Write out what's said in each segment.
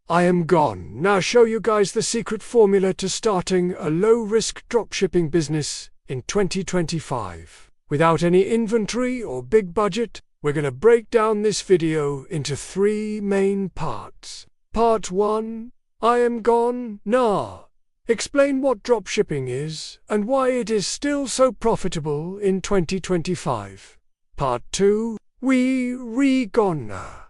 I am gone. Now show you guys the secret formula to starting a low-risk dropshipping business in 2025. Without any inventory or big budget, we're going to break down this video into 3 main parts. Part 1, I am gone. Nah. Explain what dropshipping is and why it is still so profitable in 2025. Part 2, we gonna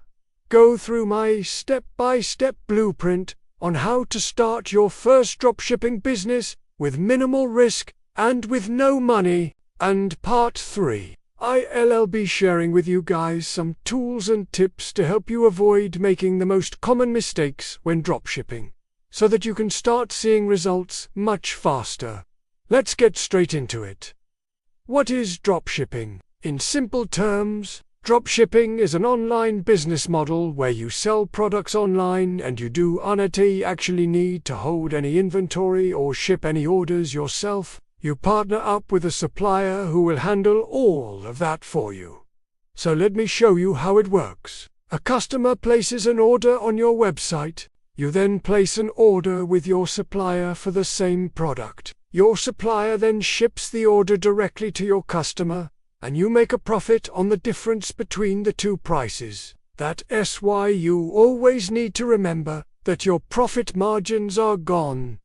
go through my step-by-step blueprint on how to start your first dropshipping business with minimal risk and with no money. And Part 3, I'll be sharing with you guys some tools and tips to help you avoid making the most common mistakes when dropshipping, so that you can start seeing results much faster. Let's get straight into it. What is dropshipping? In simple terms, dropshipping is an online business model where you sell products online and you do not actually need to hold any inventory or ship any orders yourself. You partner up with a supplier who will handle all of that for you. So let me show you how it works. A customer places an order on your website. You then place an order with your supplier for the same product. Your supplier then ships the order directly to your customer, and you make a profit on the difference between the two prices. That's why you always need to remember that your profit margins are gone.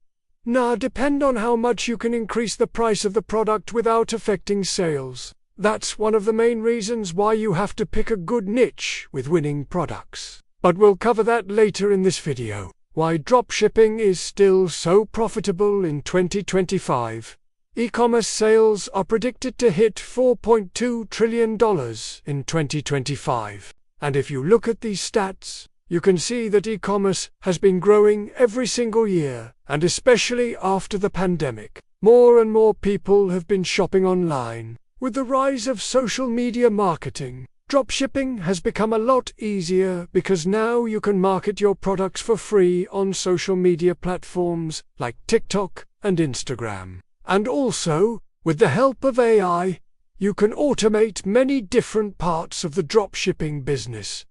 Now depend on how much you can increase the price of the product without affecting sales. That's one of the main reasons why you have to pick a good niche with winning products. But we'll cover that later in this video. Why dropshipping is still so profitable in 2025. E-commerce sales are predicted to hit $4.2 trillion in 2025. And if you look at these stats, you can see that e-commerce has been growing every single year, and especially after the pandemic. More and more people have been shopping online. With the rise of social media marketing, dropshipping has become a lot easier because now you can market your products for free on social media platforms like TikTok and Instagram. And also, with the help of AI, you can automate many different parts of the dropshipping business,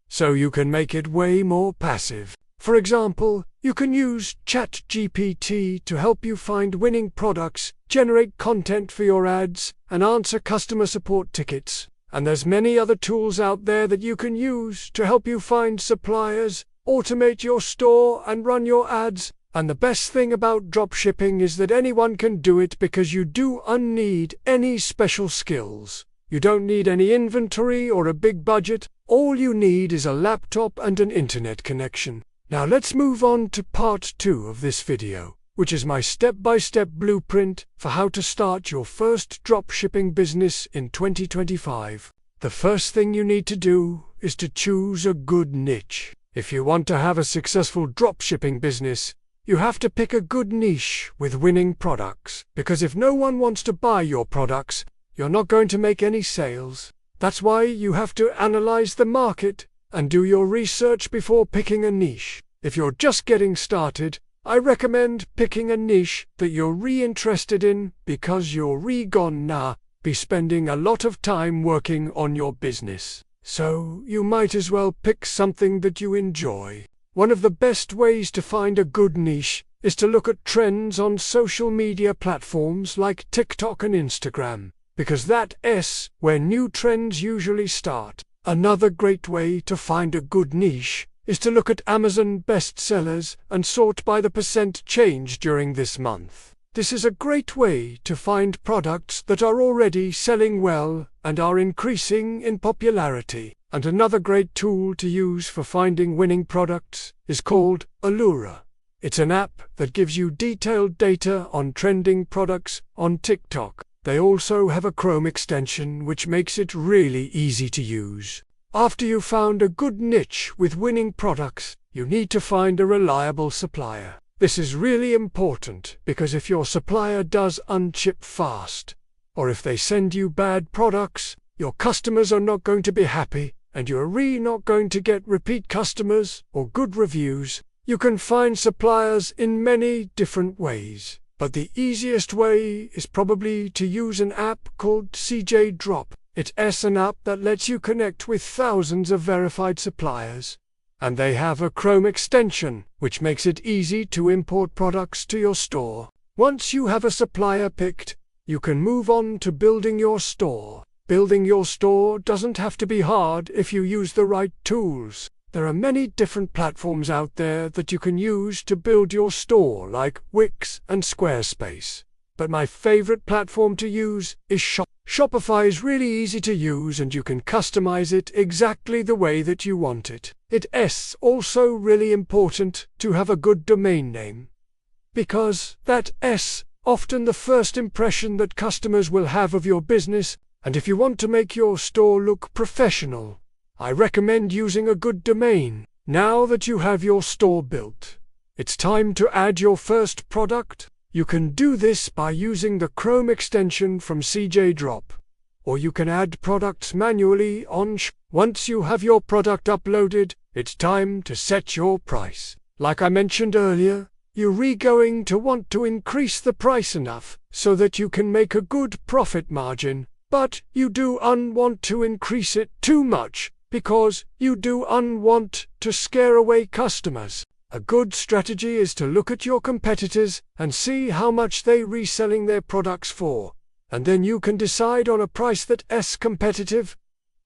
so you can make it way more passive. For example, you can use ChatGPT to help you find winning products, generate content for your ads, and answer customer support tickets. And there's many other tools out there that you can use to help you find suppliers, automate your store, and run your ads. And the best thing about dropshipping is that anyone can do it because you don't need any special skills. You don't need any inventory or a big budget. All you need is a laptop and an internet connection. Now let's move on to part 2 of this video, which is my step-by-step blueprint for how to start your first dropshipping business in 2025. The first thing you need to do is to choose a good niche. If you want to have a successful dropshipping business, you have to pick a good niche with winning products, because if no one wants to buy your products, you're not going to make any sales. That's why you have to analyze the market and do your research before picking a niche. If you're just getting started, I recommend picking a niche that you're interested in because you're gonna be spending a lot of time working on your business. So you might as well pick something that you enjoy. One of the best ways to find a good niche is to look at trends on social media platforms like TikTok and Instagram, because that's where new trends usually start. Another great way to find a good niche is to look at Amazon bestsellers and sort by the percent change during this month. This is a great way to find products that are already selling well and are increasing in popularity. And another great tool to use for finding winning products is called Allura. It's an app that gives you detailed data on trending products on TikTok. They also have a Chrome extension which makes it really easy to use. After you've found a good niche with winning products, you need to find a reliable supplier. This is really important because if your supplier does unship fast, or if they send you bad products, your customers are not going to be happy, and you're not going to get repeat customers or good reviews. You can find suppliers in many different ways, but the easiest way is probably to use an app called CJ Drop. It's an app that lets you connect with thousands of verified suppliers. And they have a Chrome extension, which makes it easy to import products to your store. Once you have a supplier picked, you can move on to building your store. Building your store doesn't have to be hard if you use the right tools. There are many different platforms out there that you can use to build your store, like Wix and Squarespace. But my favorite platform to use is Shopify is really easy to use and you can customize it exactly the way that you want it. It's also really important to have a good domain name, because that's often the first impression that customers will have of your business, and if you want to make your store look professional, I recommend using a good domain. Now that you have your store built, it's time to add your first product. You can do this by using the Chrome extension from CJ Drop, or you can add products manually on Once you have your product uploaded, it's time to set your price. Like I mentioned earlier, you're going to want to increase the price enough so that you can make a good profit margin, but you don't want to increase it too much because you don't want to scare away customers. A good strategy is to look at your competitors and see how much they're reselling their products for, and then you can decide on a price that's competitive,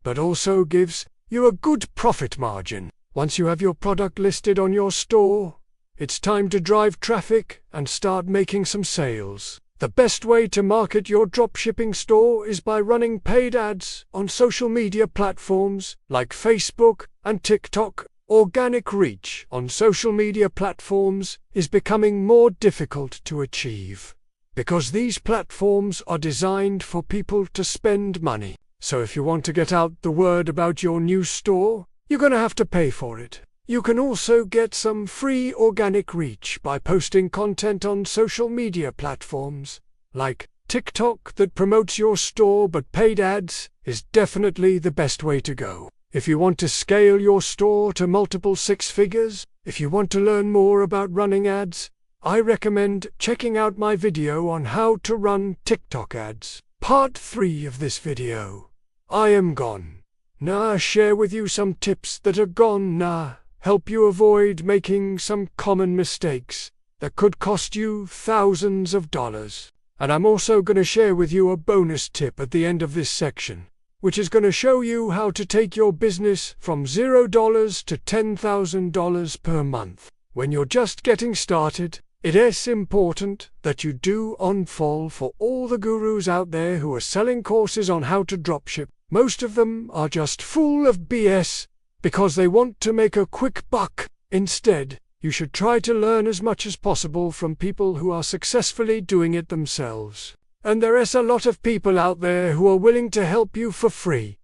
but also gives you a good profit margin. Once you have your product listed on your store, it's time to drive traffic and start making some sales. The best way to market your dropshipping store is by running paid ads on social media platforms like Facebook and TikTok. Organic reach on social media platforms is becoming more difficult to achieve because these platforms are designed for people to spend money. So if you want to get out the word about your new store, you're going to have to pay for it. You can also get some free organic reach by posting content on social media platforms like TikTok that promotes your store, but paid ads is definitely the best way to go. If you want to scale your store to multiple six figures, if you want to learn more about running ads, I recommend checking out my video on how to run TikTok ads. Part 3 of this video. I am gonna share with you some tips that are gonna help you avoid making some common mistakes that could cost you thousands of dollars. And I'm also going to share with you a bonus tip at the end of this section, which is going to show you how to take your business from $0 to $10,000 per month. When you're just getting started, it is important that you don't fall for all the gurus out there who are selling courses on how to dropship. Most of them are just full of BS because they want to make a quick buck. Instead, you should try to learn as much as possible from people who are successfully doing it themselves. And there is a lot of people out there who are willing to help you for free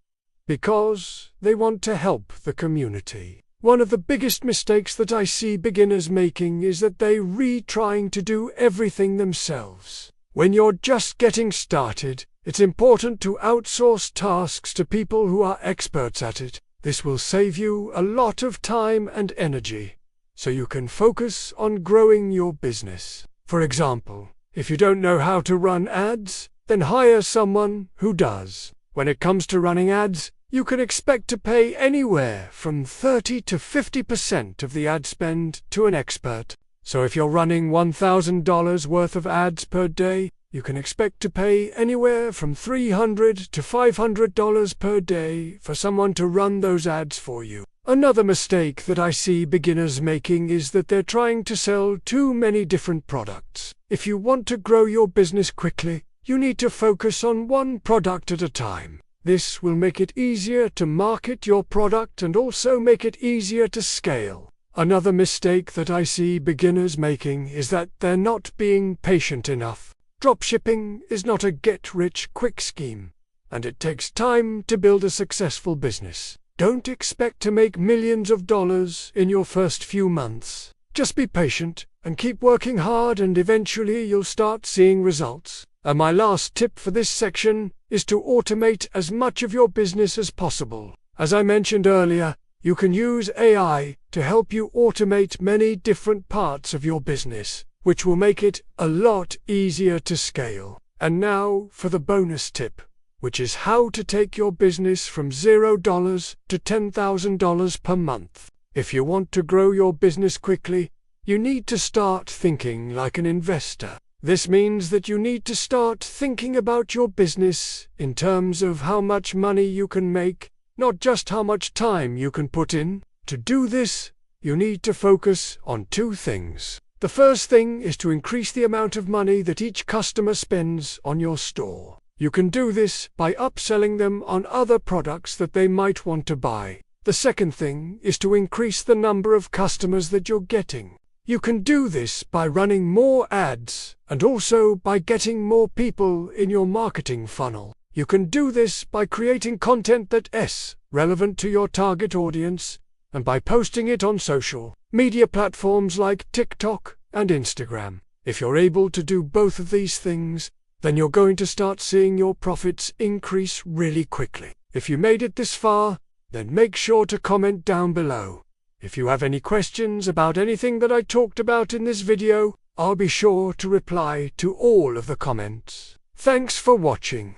because they want to help the community. One of the biggest mistakes that I see beginners making is that they're trying to do everything themselves. When you're just getting started, it's important to outsource tasks to people who are experts at it. This will save you a lot of time and energy, so you can focus on growing your business. For example, if you don't know how to run ads, then hire someone who does. When it comes to running ads, you can expect to pay anywhere from 30 to 50% of the ad spend to an expert. So if you're running $1,000 worth of ads per day, you can expect to pay anywhere from $300 to $500 per day for someone to run those ads for you. Another mistake that I see beginners making is that they're trying to sell too many different products. If you want to grow your business quickly, you need to focus on one product at a time. This will make it easier to market your product and also make it easier to scale. Another mistake that I see beginners making is that they're not being patient enough. Dropshipping is not a get-rich-quick scheme, and it takes time to build a successful business. Don't expect to make millions of dollars in your first few months. Just be patient and keep working hard, and eventually you'll start seeing results. And my last tip for this section is to automate as much of your business as possible. As I mentioned earlier, you can use AI to help you automate many different parts of your business, which will make it a lot easier to scale. And now for the bonus tip, which is how to take your business from $0 to $10,000 per month. If you want to grow your business quickly, you need to start thinking like an investor. This means that you need to start thinking about your business in terms of how much money you can make, not just how much time you can put in. To do this, you need to focus on two things. The first thing is to increase the amount of money that each customer spends on your store. You can do this by upselling them on other products that they might want to buy. The second thing is to increase the number of customers that you're getting. You can do this by running more ads and also by getting more people in your marketing funnel. You can do this by creating content that is relevant to your target audience and by posting it on social media platforms like TikTok and Instagram. If you're able to do both of these things, then you're going to start seeing your profits increase really quickly. If you made it this far, then make sure to comment down below. If you have any questions about anything that I talked about in this video, I'll be sure to reply to all of the comments. Thanks for watching.